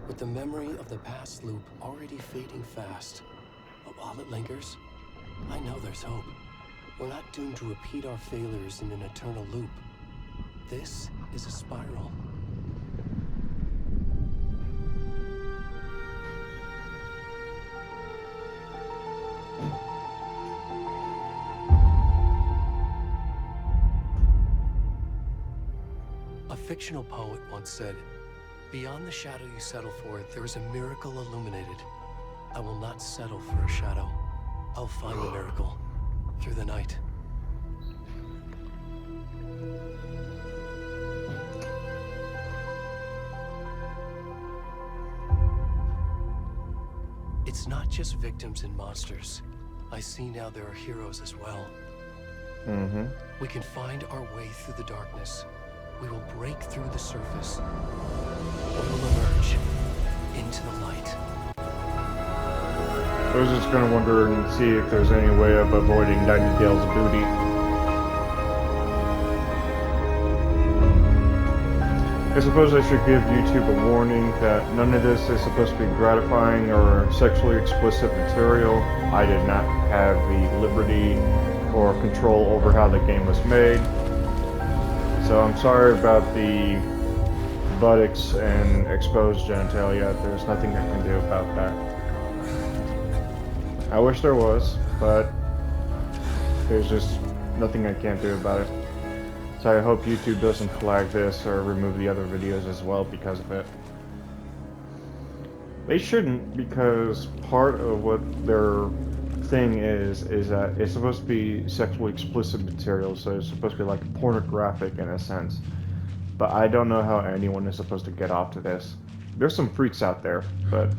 With the memory of the past loop already fading fast, but while it lingers, I know there's hope. We're not doomed to repeat our failures in an eternal loop. This is a spiral. A fictional poet once said, "Beyond the shadow you settle for, there is a miracle illuminated. I will not settle for a shadow. I'll find the miracle through the night." It's not just victims and monsters. I see now there are heroes as well. We can find our way through the darkness. We will break through the surface. We will emerge into the light. I was just gonna wonder and see if there's any way of avoiding Nightingale's booty. I suppose I should give YouTube a warning that none of this is supposed to be gratifying or sexually explicit material. I did not have the liberty or control over how the game was made. So I'm sorry about the buttocks and exposed genitalia. There's nothing I can do about that. I wish there was, but there's just nothing I can't do about it. So I hope YouTube doesn't flag this or remove the other videos as well because of it. They shouldn't, because part of what their thing is that it's supposed to be sexually explicit material, so it's supposed to be like pornographic in a sense. But I don't know how anyone is supposed to get off to this. There's some freaks out there, but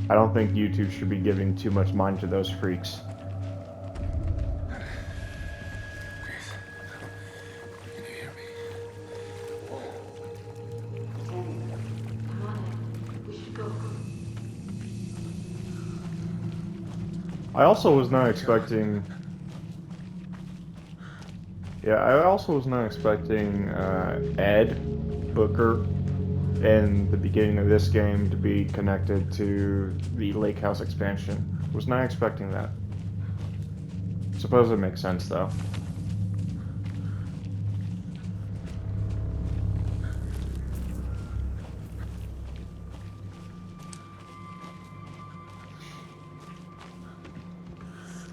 I don't think YouTube should be giving too much mind to those freaks. I also was not expecting... I also was not expecting Ed Booker in the beginning of this game to be connected to the Lake House expansion. Was not expecting that. Suppose it makes sense though.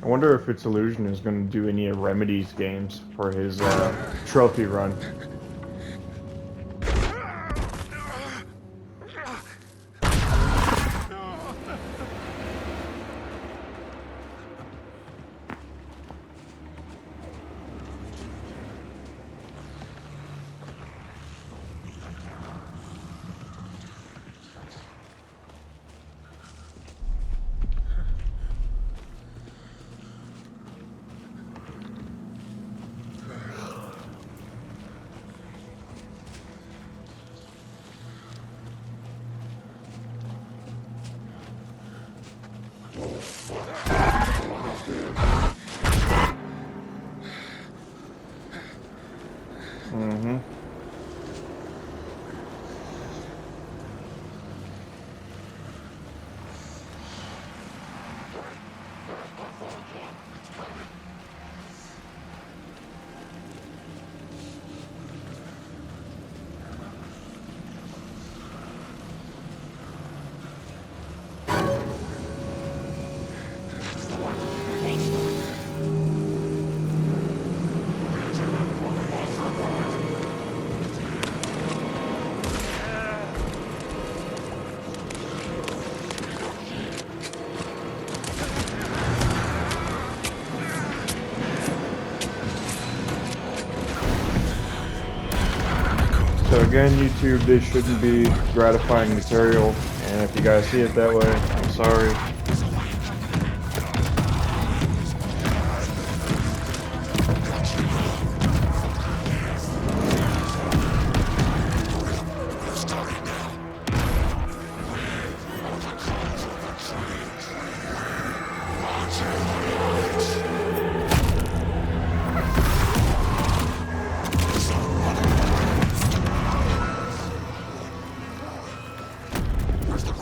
I wonder if It's Illusion is going to do any of Remedy's games for his trophy run. So again, YouTube, this shouldn't be gratifying material, and if you guys see it that way, I'm sorry.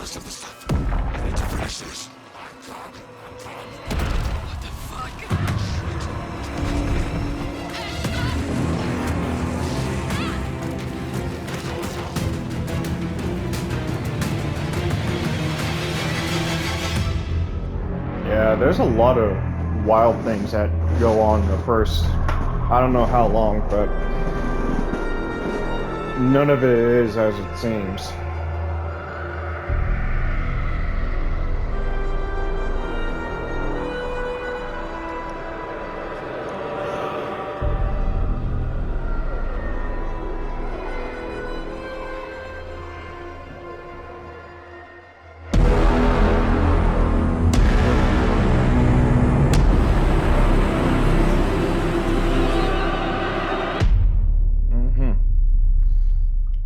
rest of the stuff. I need to finish this. What the fuck? Yeah, there's a lot of wild things that go on in the first, I don't know how long, but none of it is as it seems.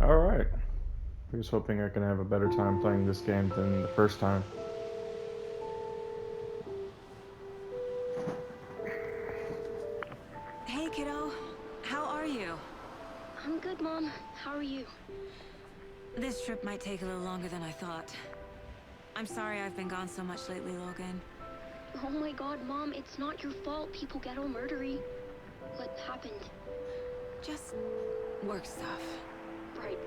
Alright. I was hoping I can have a better time playing this game than the first time. Hey, kiddo. How are you? I'm good, Mom. How are you? This trip might take a little longer than I thought. I'm sorry I've been gone so much lately, Logan. Oh my god, Mom, it's not your fault people get all murdery. What happened? Just work stuff. Right.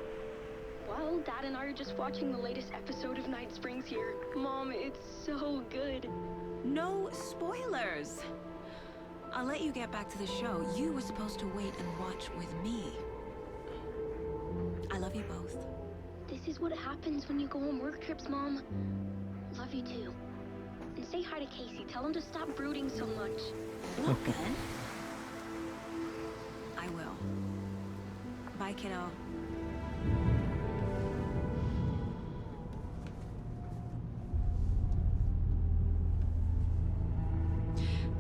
Well, Dad and I are just watching the latest episode of Night Springs here. Mom, it's so good. No spoilers! I'll let you get back to the show. You were supposed to wait and watch with me. I love you both. This is what happens when you go on work trips, Mom. Love you too. And say hi to Casey. Tell him to stop brooding so much. Logan? I will. Bye, kiddo.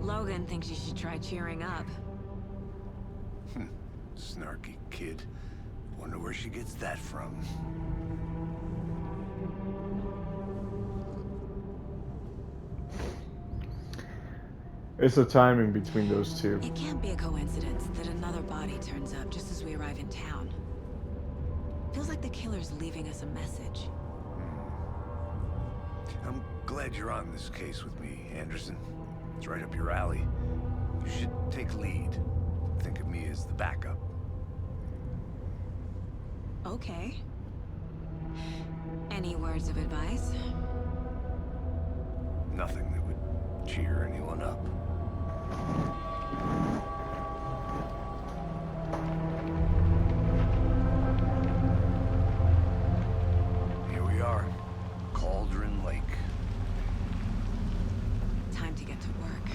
Logan thinks you should try cheering up. Snarky kid. Wonder where she gets that from. It's the timing between those two. It can't be a coincidence that another body turns up just as we arrive in town. Feels like the killer's leaving us a message. I'm glad you're on this case with me, Anderson. It's right up your alley. You should take lead. Think of me as the backup. Okay. Any words of advice? Nothing that would cheer anyone up. Here we are. Cauldron Lake. Time to get to work.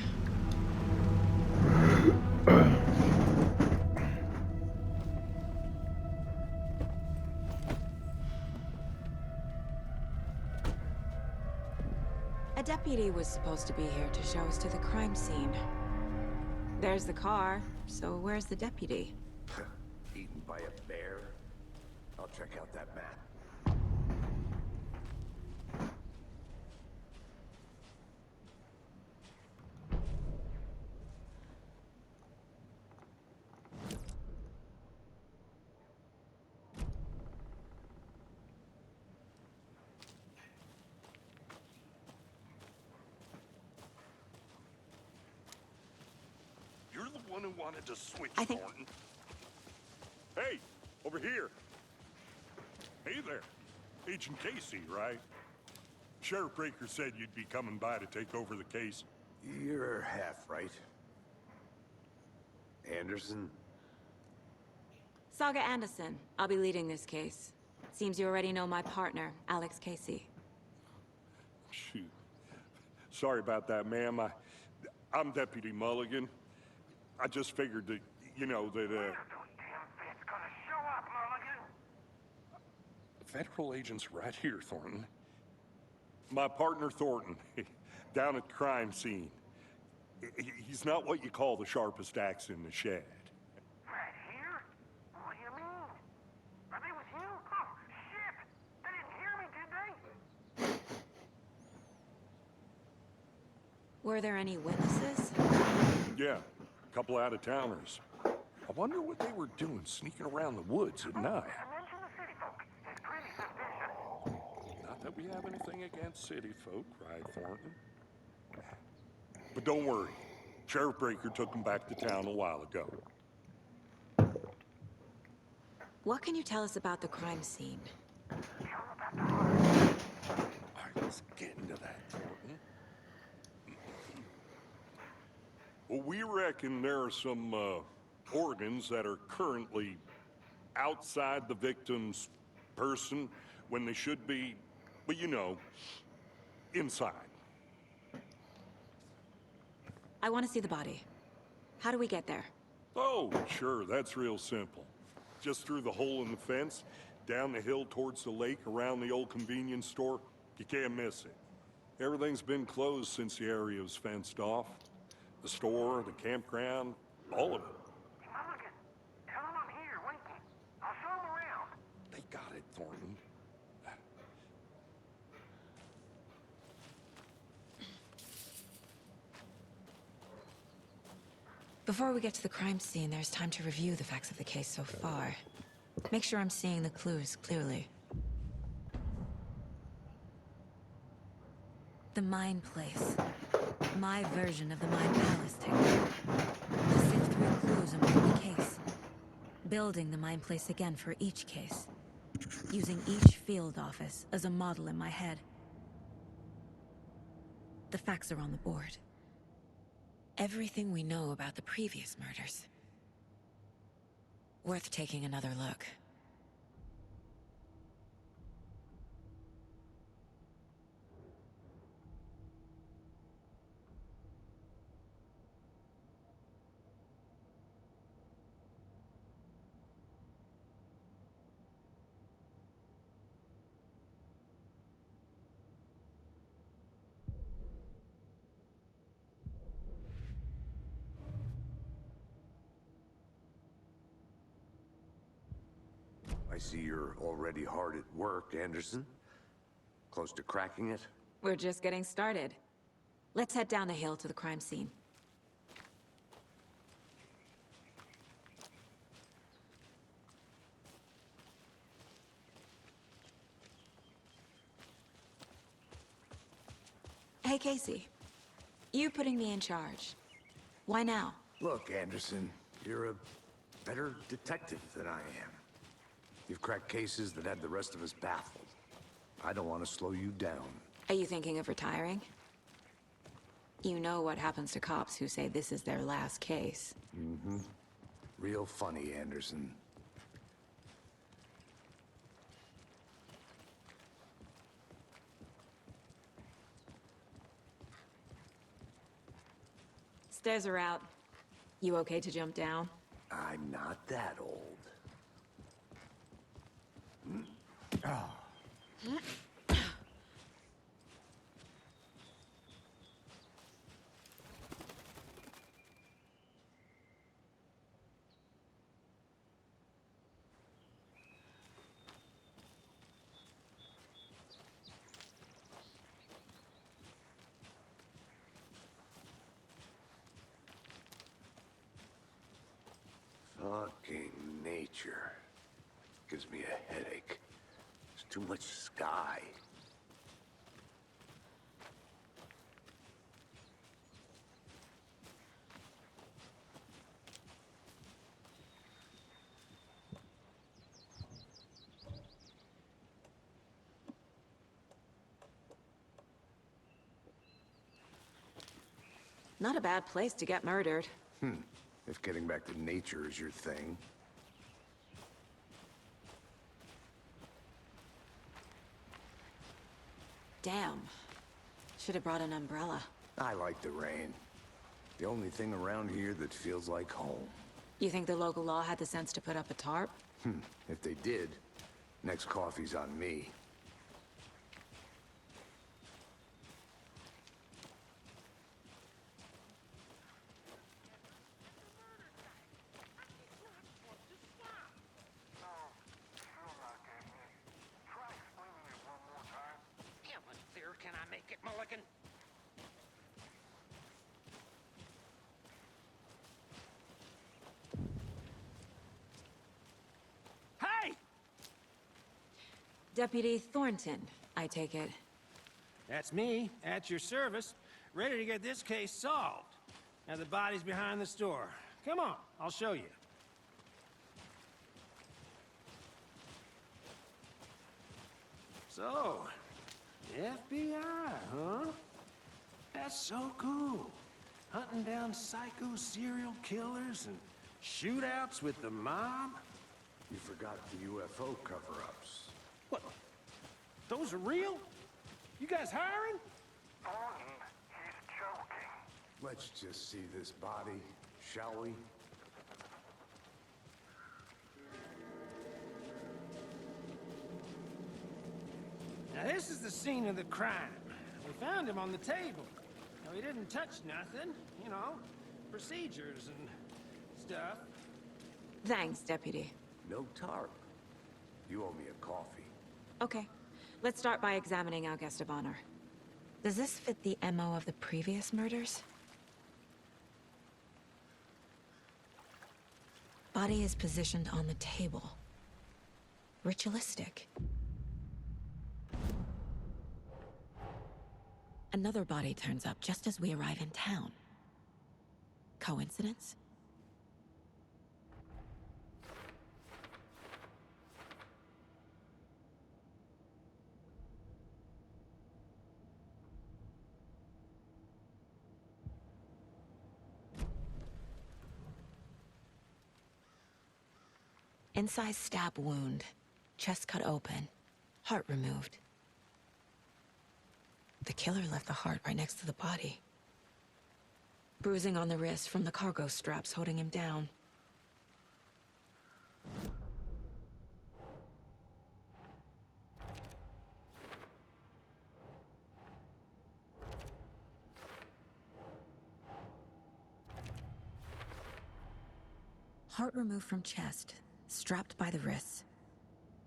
A deputy was supposed to be here to show us to the crime scene. There's the car, so where's the deputy? Eaten by a bear? I'll check out that map. You're the one who wanted to switch, I think- Thornton. Hey, over here. Hey there. Agent Casey, right? Sheriff Breaker said you'd be coming by to take over the case. You're half right. Anderson? Saga Anderson. I'll be leading this case. Seems you already know my partner, Alex Casey. Shoot. Sorry about that, ma'am. I'm Deputy Mulligan. I just figured that, you know, that, federal agents right here, Thornton. My partner, Thornton, down at the crime scene. He's not what you call the sharpest axe in the shed. Right here? What do you mean? Are they with you? Oh, shit! They didn't hear me, did they? Were there any witnesses? Yeah, a couple out-of-towners. I wonder what they were doing sneaking around the woods at night. Mention the city folk. It's pretty suspicious. Not that we have anything against city folk, right, Thornton? But don't worry. Sheriff Breaker took him back to town a while ago. What can you tell us about the crime scene? All right, let's get into that, Thornton. Well, we reckon there are some organs that are currently outside the victim's person when they should be, well, you know, inside. I want to see the body. How do we get there? Oh, sure, that's real simple. Just through the hole in the fence, down the hill towards the lake, around the old convenience store. You can't miss it. Everything's been closed since the area was fenced off. The store, the campground, all of it. Mulligan, tell him I'm here, waiting. I'll show him around. They got it, Thornton. Before we get to the crime scene, there's time to review the facts of the case so far. Make sure I'm seeing the clues clearly. The Mind Place. My version of the Mind Palace technique. To sift through clues in every case. Building the Mind Place again for each case. Using each field office as a model in my head. The facts are on the board. Everything we know about the previous murders. Worth taking another look. I see you're already hard at work, Anderson. Close to cracking it? We're just getting started. Let's head down the hill to the crime scene. Hey, Casey. You putting me in charge. Why now? Look, Anderson, you're a better detective than I am. You've cracked cases that had the rest of us baffled. I don't want to slow you down. Are you thinking of retiring? You know what happens to cops who say this is their last case. Mm-hmm. Real funny, Anderson. Stairs are out. You okay to jump down? I'm not that old. Fucking nature. Gives me a headache. There's too much sky. Not a bad place to get murdered. If getting back to nature is your thing. Damn. Should have brought an umbrella. I like the rain. The only thing around here that feels like home. You think the local law had the sense to put up a tarp? If they did, next coffee's on me. How much clearer can I make it, Mulligan? Deputy Thornton, I take it. That's me, at your service, ready to get this case solved. Now the body's behind the store. Come on, I'll show you. So, FBI, huh? That's so cool. Hunting down psycho serial killers and shootouts with the mob. You forgot the UFO cover-ups. What? Those are real? You guys hiring? Thornton, he's joking. Let's just see this body, shall we? Now this is the scene of the crime. We found him on the table. Now he didn't touch nothing, you know, procedures and stuff. Thanks, Deputy. No tarp. You owe me a coffee. Okay, let's start by examining our guest of honor. Does this fit the MO of the previous murders? Body is positioned on the table. Ritualistic. Another body turns up just as we arrive in town. Coincidence? Incised stab wound. Chest cut open. Heart removed. The killer left the heart right next to the body. Bruising on the wrist from the cargo straps holding him down. Heart removed from chest, strapped by the wrists.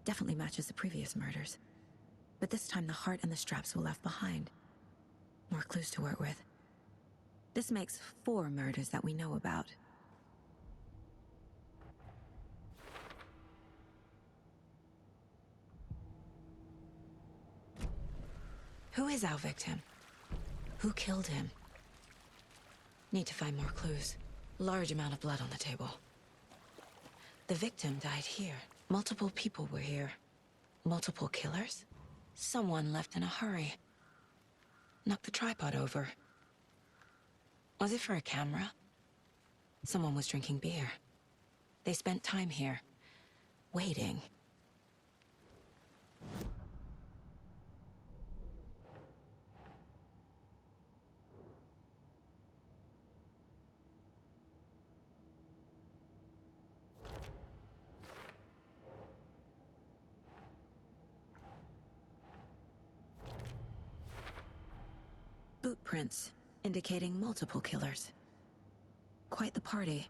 Definitely matches the previous murders. But this time the heart and the straps were left behind. More clues to work with. This makes 4 murders that we know about. Who is our victim? Who killed him? Need to find more clues. Large amount of blood on the table. The victim died here. Multiple people were here. Multiple killers? Someone left in a hurry. Knocked the tripod over. Was it for a camera? Someone was drinking beer. They spent time here, waiting. Boot prints, indicating multiple killers. Quite the party.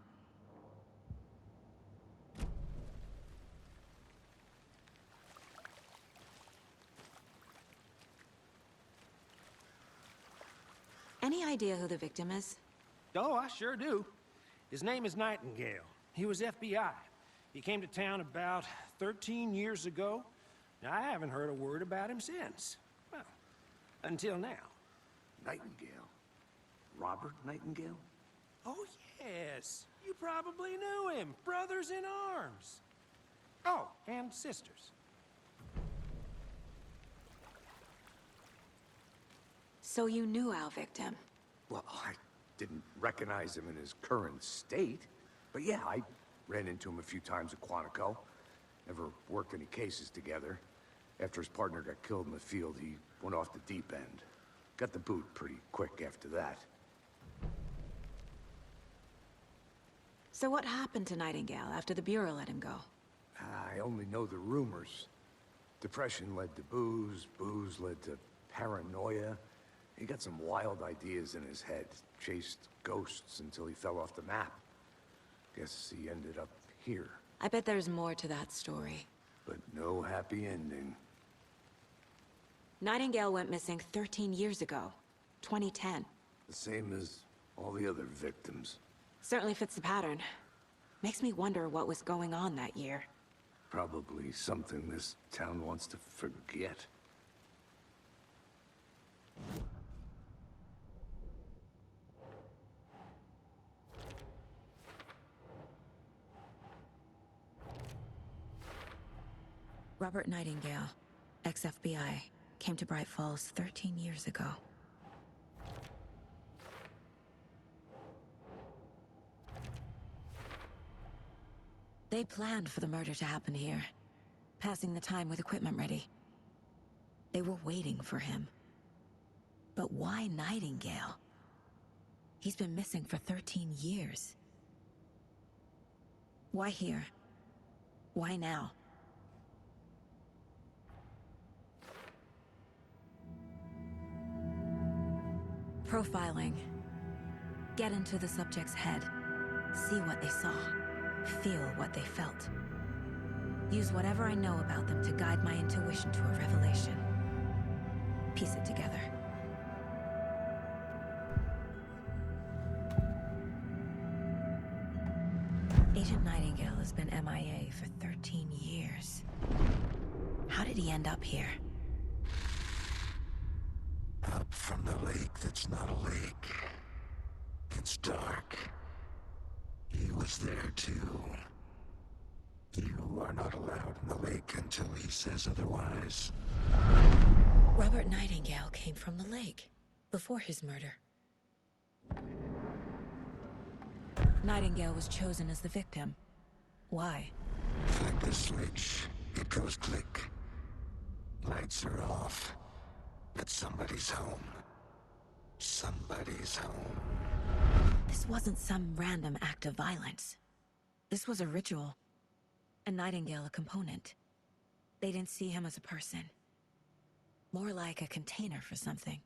Any idea who the victim is? Oh, I sure do. His name is Nightingale. He was FBI. He came to town about 13 years ago. Now, I haven't heard a word about him since. Well, until now. Nightingale? Robert Nightingale? Oh, yes. You probably knew him. Brothers in arms. Oh, and sisters. So you knew our victim? Well, I didn't recognize him in his current state. But yeah, I ran into him a few times at Quantico. Never worked any cases together. After his partner got killed in the field, he went off the deep end. Got the boot pretty quick after that. So what happened to Nightingale after the Bureau let him go? I only know the rumors. Depression led to booze, booze led to paranoia. He got some wild ideas in his head, chased ghosts until he fell off the map. Guess he ended up here. I bet there's more to that story. But no happy ending. Nightingale went missing 13 years ago, 2010. The same as all the other victims. Certainly fits the pattern. Makes me wonder what was going on that year. Probably something this town wants to forget. Robert Nightingale, ex-FBI, came to Bright Falls 13 years ago. They planned for the murder to happen here, passing the time with equipment ready. They were waiting for him. But why Nightingale? He's been missing for 13 years. Why here? Why now? Profiling. Get into the subject's head. See what they saw. Feel what they felt. Use whatever I know about them to guide my intuition to a revelation. Piece it together. Agent Nightingale has been MIA for 13 years. How did he end up here? Up from the lake that's not a lake. It's dark. He was there too. You are not allowed in the lake until he says otherwise. Robert Nightingale came from the lake, before his murder. Nightingale was chosen as the victim. Why? Flick the switch. It goes click. Lights are off. But somebody's home. Somebody's home. This wasn't some random act of violence. This was a ritual. And Nightingale a component. They didn't see him as a person. More like a container for something.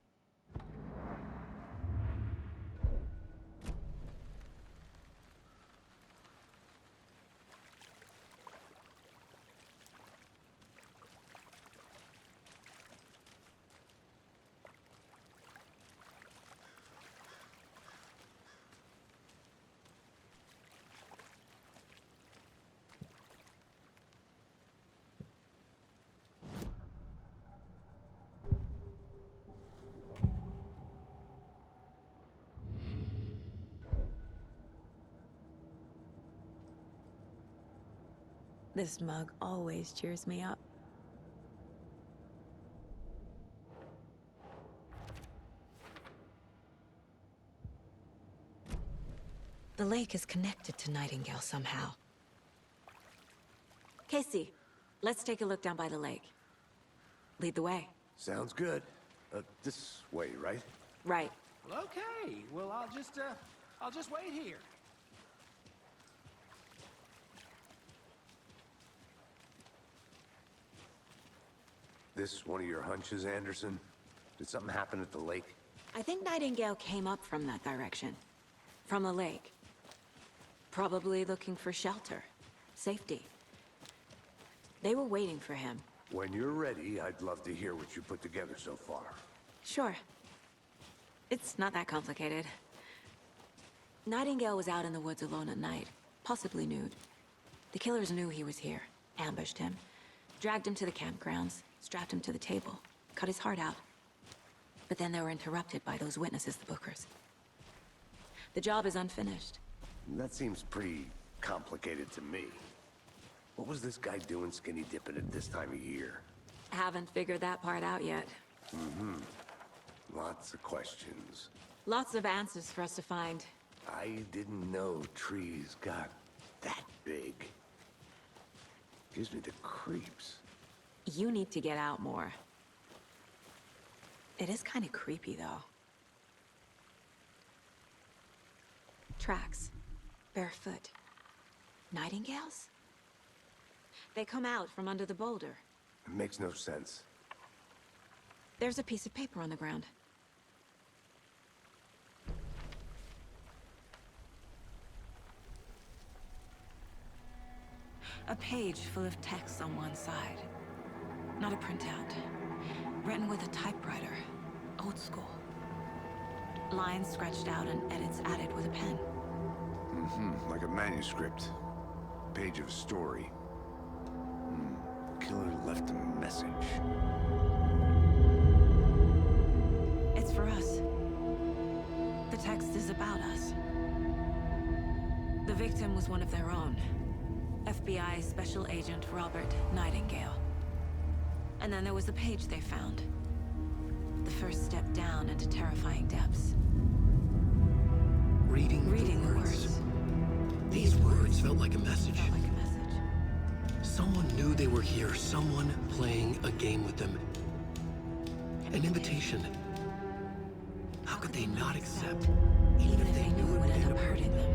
This mug always cheers me up. The lake is connected to Nightingale somehow. Casey, let's take a look down by the lake. Lead the way. Sounds good. This way, right? Right. Well, okay. Well, I'll just wait here. This one of your hunches, Anderson? Did something happen at the lake? I think Nightingale came up from that direction. From the lake. Probably looking for shelter. Safety. They were waiting for him. When you're ready, I'd love to hear what you put together so far. Sure. It's not that complicated. Nightingale was out in the woods alone at night, possibly nude. The killers knew he was here, ambushed him, dragged him to the campgrounds, strapped him to the table, cut his heart out. But then they were interrupted by those witnesses, the Bookers. The job is unfinished. That seems pretty complicated to me. What was this guy doing skinny dipping at this time of year? Haven't figured that part out yet. Lots of questions. Lots of answers for us to find. I didn't know trees got that big. Gives me the creeps. You need to get out more. It is kind of creepy, though. Tracks. Barefoot. Nightingales? They come out from under the boulder. It makes no sense. There's a piece of paper on the ground. A page full of text on one side. Not a printout. Written with a typewriter. Old school. Lines scratched out and edits added with a pen. Like a manuscript. Page of a story. killer left a message. It's for us. The text is about us. The victim was one of their own. FBI Special Agent Robert Nightingale. And then there was the page they found. The first step down into terrifying depths. Reading the words. These words felt like a message. Felt like a message. Someone knew they were here. Someone playing a game with them. An invitation. How could they not accept? Even if they knew it would end up hurting them.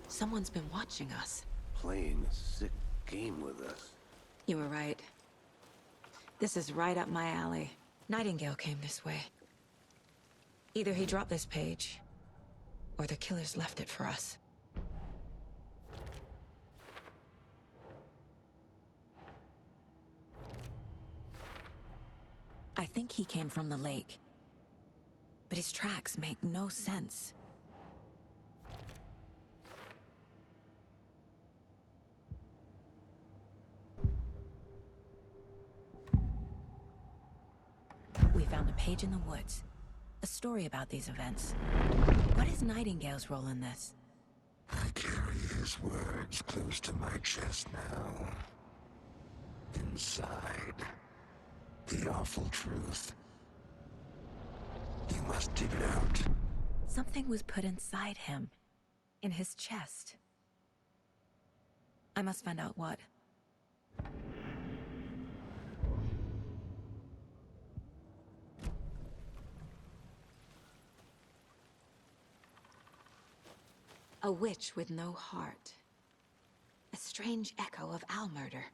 Someone's been watching us. Playing a sick game with us. You were right. This is right up my alley. Nightingale came this way. Either he dropped this page, or the killers left it for us. I think he came from the lake. But his tracks make no sense. We found a page in the woods. A story about these events. What is Nightingale's role in this? I carry his words close to my chest now. Inside, the awful truth. You must dig it out. Something was put inside him. In his chest. I must find out what. A witch with no heart. A strange echo of Al murder.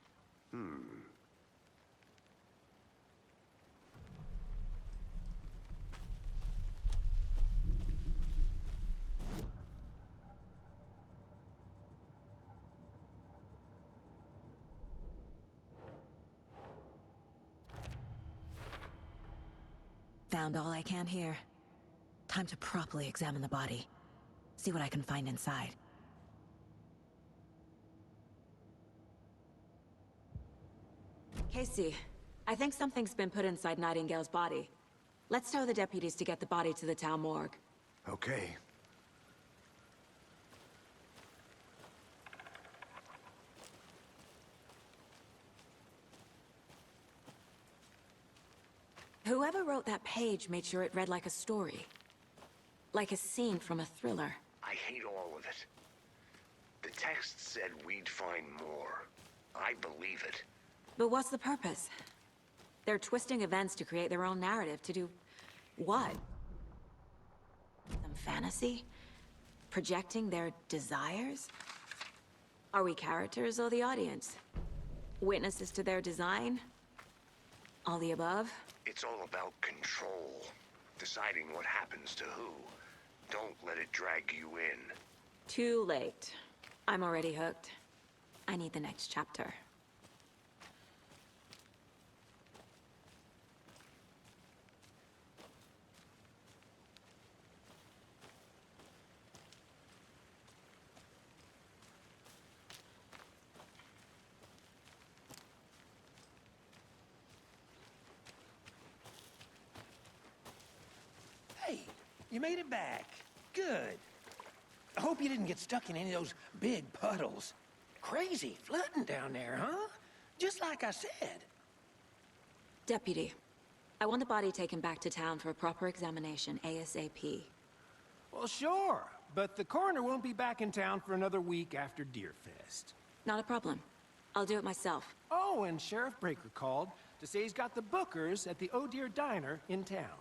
Found all I can here. Time to properly examine the body. See what I can find inside. Casey, I think something's been put inside Nightingale's body. Let's tell the deputies to get the body to the town morgue. Okay. Whoever wrote that page made sure it read like a story. Like a scene from a thriller. I hate all of it. The text said we'd find more. I believe it. But what's the purpose? They're twisting events to create their own narrative to do... what? Some fantasy? Projecting their desires? Are we characters or the audience? Witnesses to their design? All the above? It's all about control. Deciding what happens to who. Don't let it drag you in. Too late. I'm already hooked. I need the next chapter. Hey, you made it back. Good. I hope you didn't get stuck in any of those big puddles. Crazy flooding down there, huh? Just like I said. Deputy, I want the body taken back to town for a proper examination, ASAP. Well, sure. But the coroner won't be back in town for another week after Deerfest. Not a problem. I'll do it myself. Oh, and Sheriff Breaker called to say he's got the Bookers at the Oh Deer Diner in town.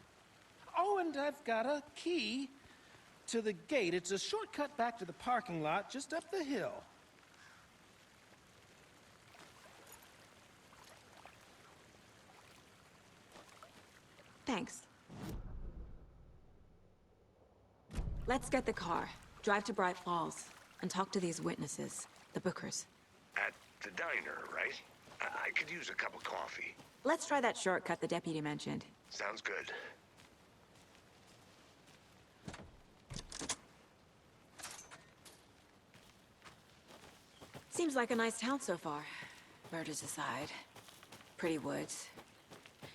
Oh, and I've got a key to the gate. It's a shortcut back to the parking lot just up the hill. Thanks. Let's get the car, drive to Bright Falls, and talk to these witnesses, the Bookers. At the diner, right? I could use a cup of coffee. Let's try that shortcut the deputy mentioned. Sounds good. Seems like a nice town so far. Murders aside. Pretty woods.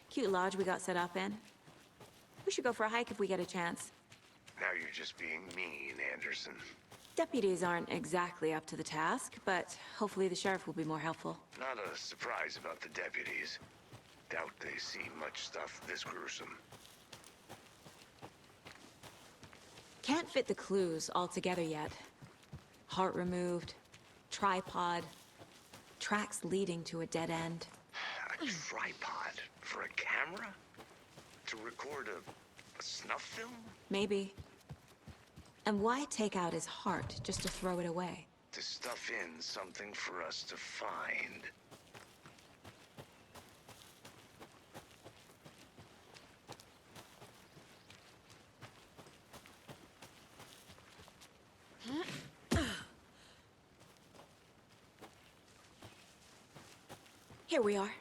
Cute lodge we got set up in. We should go for a hike if we get a chance. Now you're just being mean, Anderson. Deputies aren't exactly up to the task, but hopefully the sheriff will be more helpful. Not a surprise about the deputies. Doubt they see much stuff this gruesome. Can't fit the clues all together yet. Heart removed, tripod, tracks leading to a dead end. A tripod for a camera? To record a snuff film? Maybe. And why take out his heart just to throw it away? To stuff in something for us to find. Here we are.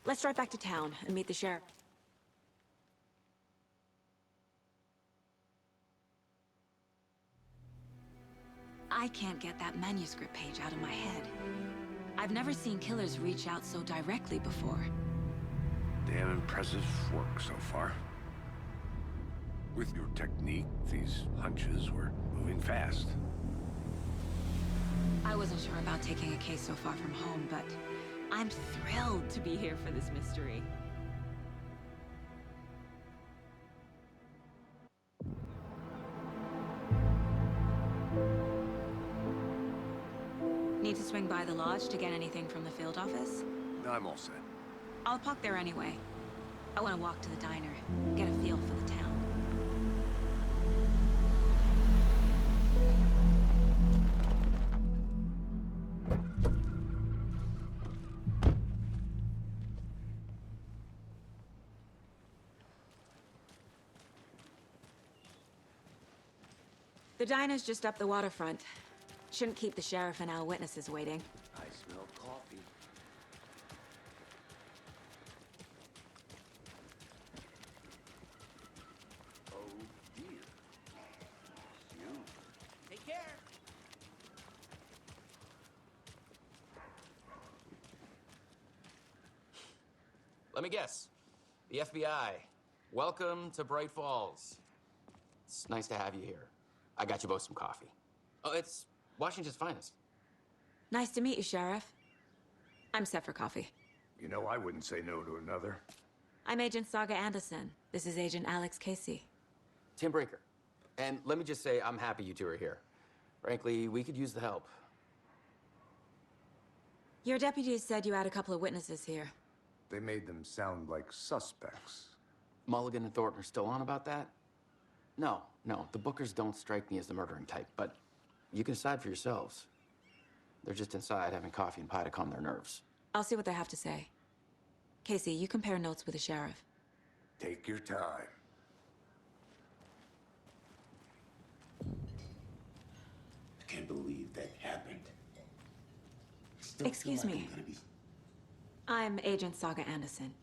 Let's drive back to town and meet the sheriff. I can't get that manuscript page out of my head. I've never seen killers reach out so directly before. Damn impressive work so far. With your technique, these hunches were moving fast. I wasn't sure about taking a case so far from home, but I'm thrilled to be here for this mystery. Need to swing by the lodge to get anything from the field office? I'm all set. I'll park there anyway. I want to walk to the diner, get a feel for the town. The diner's just up the waterfront. Shouldn't keep the sheriff and our witnesses waiting. I smell coffee. Oh dear. You. Take care. Let me guess. The FBI. Welcome to Bright Falls. It's nice to have you here. I got you both some coffee. Oh, it's Washington's finest. Nice to meet you, Sheriff. I'm set for coffee. You know, I wouldn't say no to another. I'm Agent Saga Anderson. This is Agent Alex Casey. Tim Brinker. And let me just say, I'm happy you two are here. Frankly, we could use the help. Your deputies said you had a couple of witnesses here. They made them sound like suspects. Mulligan and Thornton are still on about that? No, the Bookers don't strike me as the murdering type, but you can decide for yourselves. They're just inside having coffee and pie to calm their nerves. I'll see what they have to say. Casey, you compare notes with the sheriff. Take your time. I can't believe that happened. Still Excuse feel like me. I'm gonna be... I'm Agent Saga Anderson.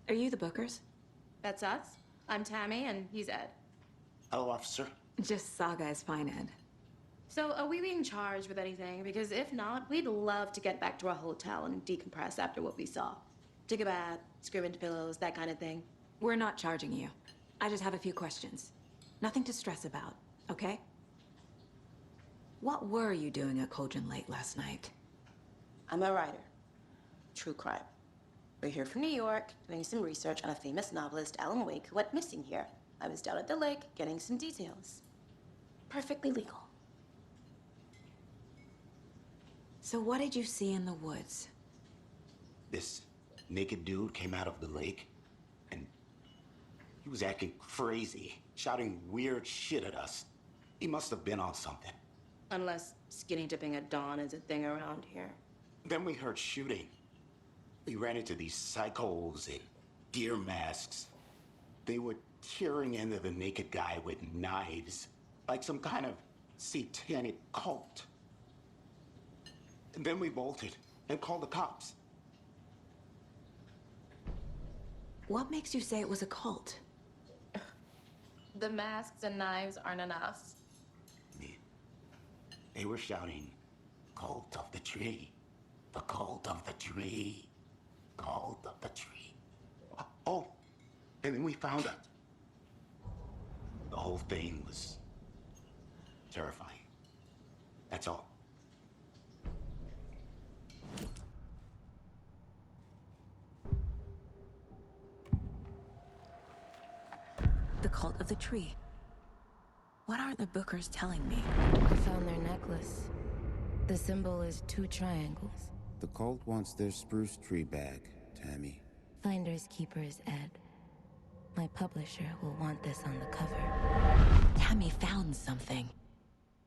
Are you the Bookers? That's us. I'm Tammy, and he's Ed. Hello, officer. Just Saga is fine, Ed. So, are we being charged with anything? Because if not, we'd love to get back to our hotel and decompress after what we saw. Take a bath, scream into pillows, that kind of thing. We're not charging you. I just have a few questions. Nothing to stress about, okay? What were you doing at Cauldron Lake last night? I'm a writer. True crime. We're here from New York, doing some research on a famous novelist, Alan Wake, who went missing here. I was down at the lake, getting some details. Perfectly legal. So what did you see in the woods? This naked dude came out of the lake, and he was acting crazy, shouting weird shit at us. He must have been on something. Unless skinny dipping at dawn is a thing around here. Then we heard shooting. We ran into these psychos in deer masks. They were tearing into the naked guy with knives, like some kind of satanic cult. And then we bolted and called the cops. What makes you say it was a cult? The masks and knives aren't enough. They were shouting, cult of the tree. The cult of the tree. Cult of the tree. Oh, and then we found it. The whole thing was terrifying. That's all. The cult of the tree. What are the Bookers telling me? I found their necklace. The symbol is 2 triangles. The cult wants their spruce tree back, Tammy. Finders keepers, Ed. My publisher will want this on the cover. Tammy found something.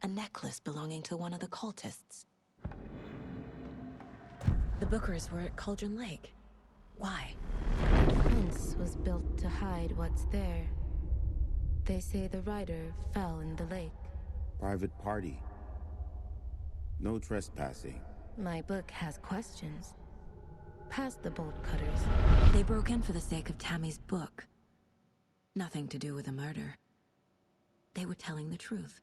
A necklace belonging to one of the cultists. The Bookers were at Cauldron Lake. Why? The fence was built to hide what's there. They say the rider fell in the lake. Private party. No trespassing. My book has questions. Past the bolt cutters. They broke in for the sake of Tammy's book. Nothing to do with a murder. They were telling the truth.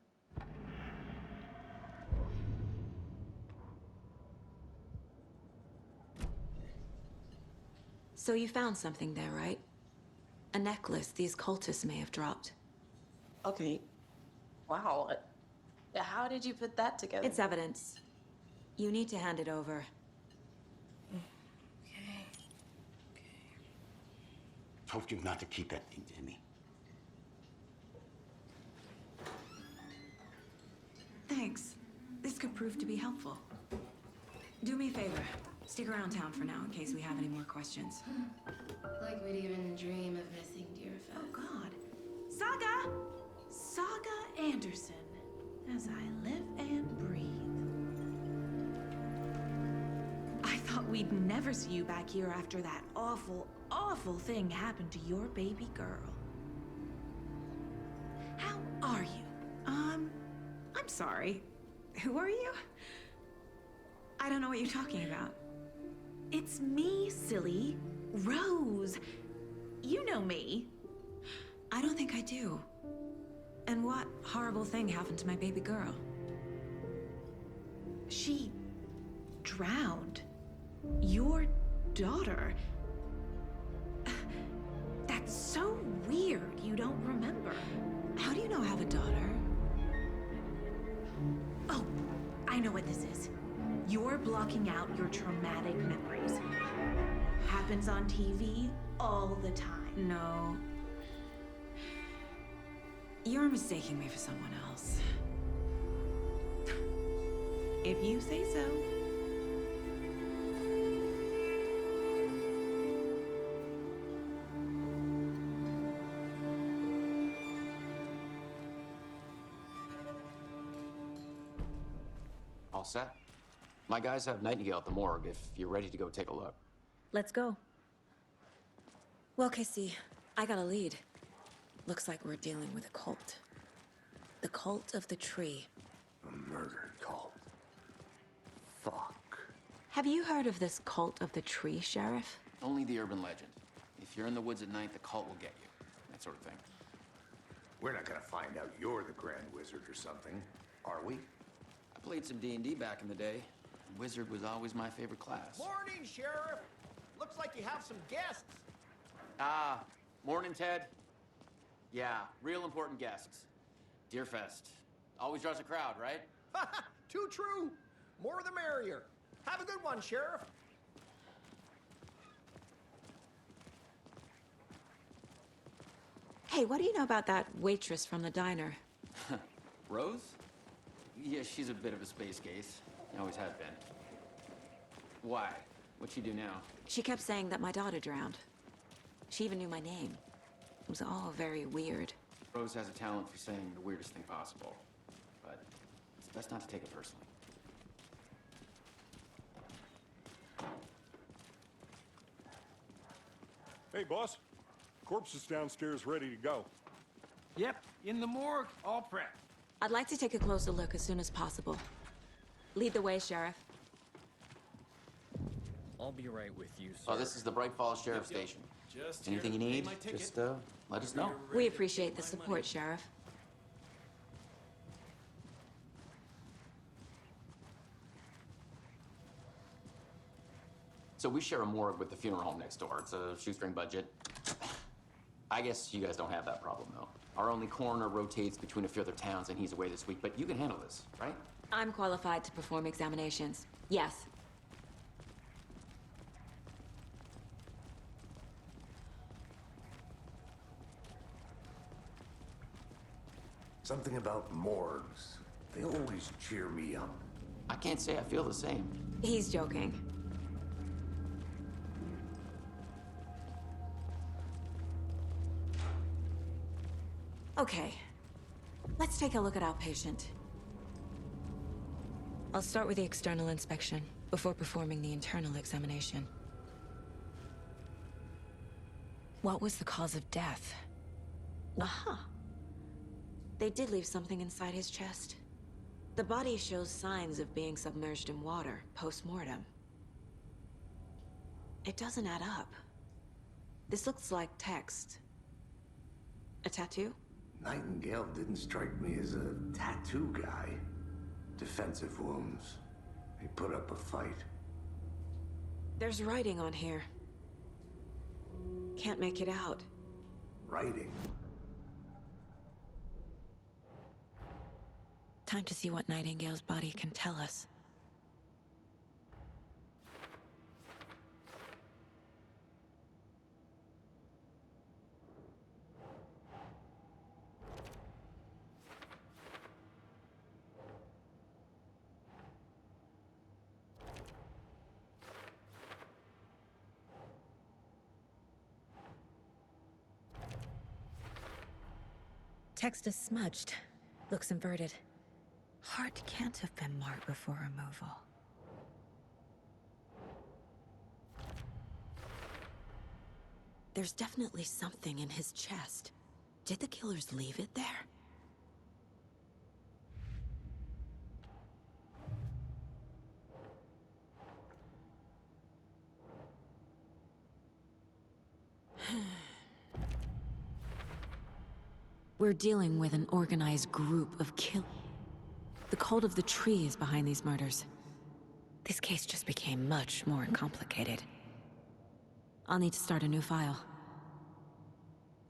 So you found something there, right? A necklace these cultists may have dropped. Okay. Wow. How did you put that together? It's evidence. You need to hand it over. Okay. Told you not to keep that thing, Tammy. Thanks. This could prove to be helpful. Do me a favor. Stick around town for now in case we have any more questions. Like we'd even dream of missing Deerfest. Oh, God. Saga! Saga Anderson. As I live and breathe. I thought we'd never see you back here after that awful, awful thing happened to your baby girl. How are you? I'm sorry. Who are you? I don't know what you're talking about. It's me, silly. Rose. You know me. I don't think I do. And what horrible thing happened to my baby girl? She drowned. Your daughter. That's so weird you don't remember. How do you know I have a daughter? Oh, I know what this is. You're blocking out your traumatic memories. Happens on TV all the time. No. You're mistaking me for someone else. If you say so. All set? My guys have Nightingale at the morgue if you're ready to go take a look. Let's go. Well, Casey, I got a lead. Looks like we're dealing with a cult. The cult of the tree. A murder cult. Fuck. Have you heard of this cult of the tree, Sheriff? Only the urban legend. If you're in the woods at night, the cult will get you. That sort of thing. We're not gonna find out you're the Grand Wizard or something, are we? I played some D&D back in the day. Wizard was always my favorite class. Morning, Sheriff. Looks like you have some guests. Ah, morning, Ted. Yeah, real important guests. Deerfest. Always draws a crowd, right? Too true. More the merrier. Have a good one, Sheriff. Hey, what do you know about that waitress from the diner? Rose? Yeah, she's a bit of a space case. Always has been. Why? What'd she do now? She kept saying that my daughter drowned. She even knew my name. It was all very weird. Rose has a talent for saying the weirdest thing possible. But it's best not to take it personally. Hey, boss. Corpse is downstairs ready to go. Yep, in the morgue, all prepped. I'd like to take a closer look as soon as possible. Lead the way, Sheriff. I'll be right with you, sir. Oh, this is the Bright Falls Sheriff Station. Just Anything you here to pay need, my ticket. just let us know. We appreciate the support, Sheriff. So we share a morgue with the funeral home next door. It's a shoestring budget. I guess you guys don't have that problem, though. Our only coroner rotates between a few other towns, and he's away this week, but you can handle this, right? I'm qualified to perform examinations. Yes. Something about morgues. They always cheer me up. I can't say I feel the same. He's joking. Okay. Let's take a look at our patient. I'll start with the external inspection before performing the internal examination. What was the cause of death? Aha. They did leave something inside his chest. The body shows signs of being submerged in water post-mortem. It doesn't add up. This looks like text. A tattoo? Nightingale didn't strike me as a tattoo guy. Defensive wounds. He put up a fight. There's writing on here. Can't make it out. Writing? Time to see what Nightingale's body can tell us. Text is smudged. Looks inverted. Heart can't have been marked before removal. There's definitely something in his chest. Did the killers leave it there? We're dealing with an organized group of killers. The cult of the tree is behind these murders. This case just became much more complicated. I'll need to start a new file.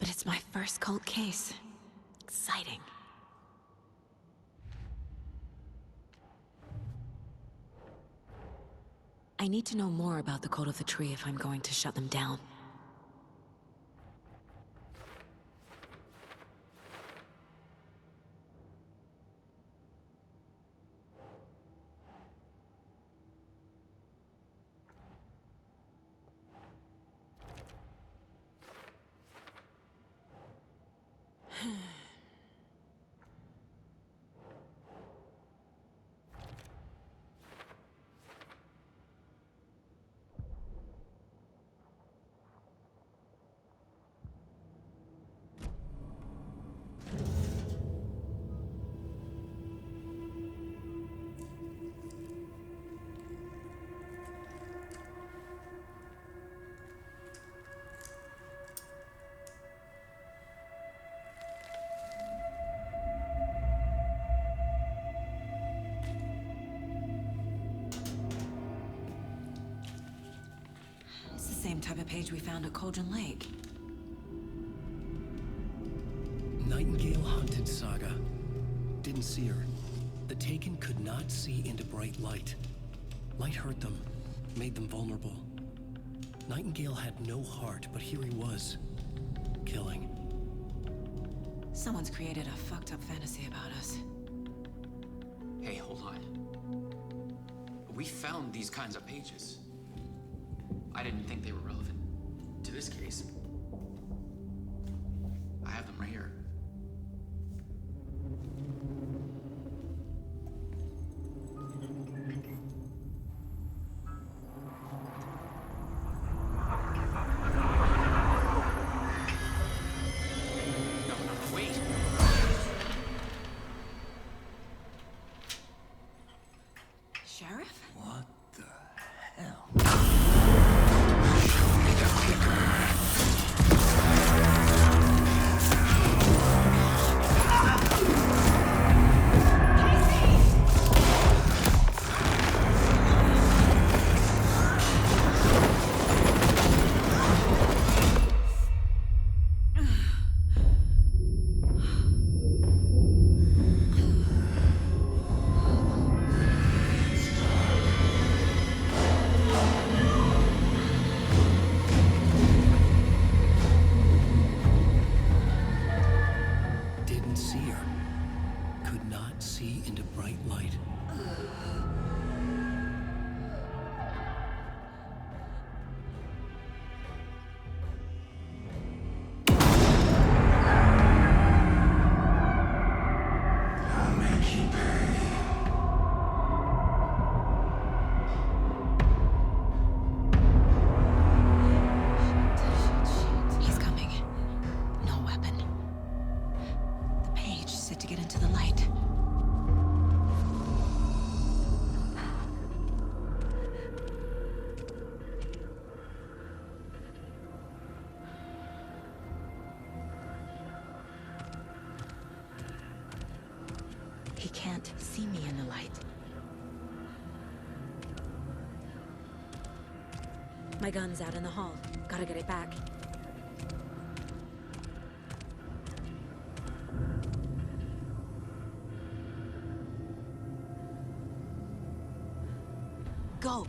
But it's my first cult case. Exciting. I need to know more about the cult of the tree if I'm going to shut them down. Same type of page we found at Cauldron Lake. Nightingale hunted Saga. Didn't see her. The Taken could not see into bright light. Light hurt them, made them vulnerable. Nightingale had no heart, but here he was, killing. Someone's created a fucked up fantasy about us. Hey, hold on. We found these kinds of pages. I didn't think they were relevant to this case. I have them right here. No, wait. Sheriff? What the hell? bright light. I'll make you pay. He's coming. No weapon. The page said to get into the light. He can't see me in the light. My gun's out in the hall. Gotta get it back. Go!